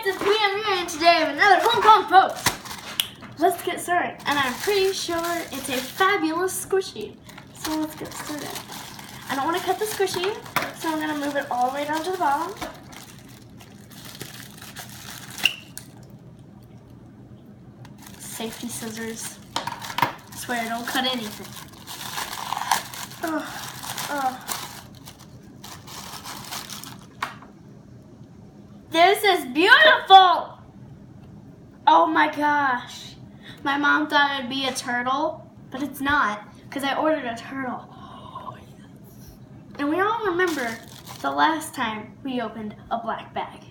guys, it's me, Amir, and today I have another Hong Kong post. Let's get started. And I'm pretty sure it's a fabulous squishy. So let's get started. I don't want to cut the squishy, so I'm going to move it all the way down to the bottom. Safety scissors. I swear I don't cut anything. This is beautiful! Oh my gosh. My mom thought it'd be a turtle, but it's not, because I ordered a turtle. Oh, yes. And we all remember the last time we opened a black bag.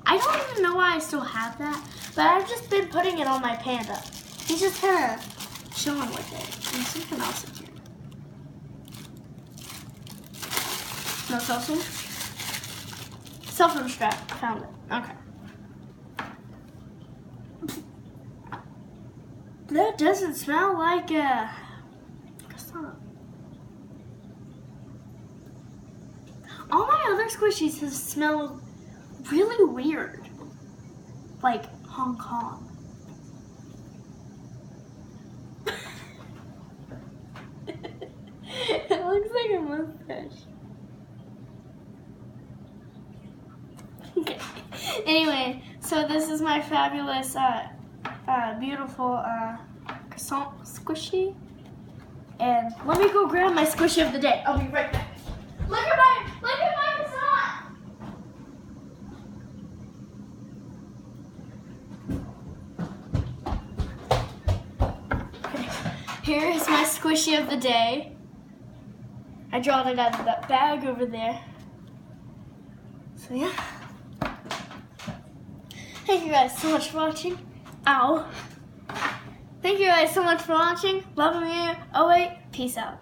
I don't even know why I still have that, but I've just been putting it on my panda. He's just kind of chilling with it. There's something else in here. No salsa? Cell phone strap. Found it. Okay. That doesn't smell like a croissant. All my other squishies have smelled really weird. Like Hong Kong. It looks like a mustache. Okay. Anyway, so this is my fabulous, beautiful croissant squishy. And let me go grab my squishy of the day. I'll be right back. Look at my croissant. Okay. Here is my squishy of the day. I drawn it out of that bag over there. So yeah. Thank you guys so much for watching. Ow. Thank you guys so much for watching. Love you. Oh wait. Peace out.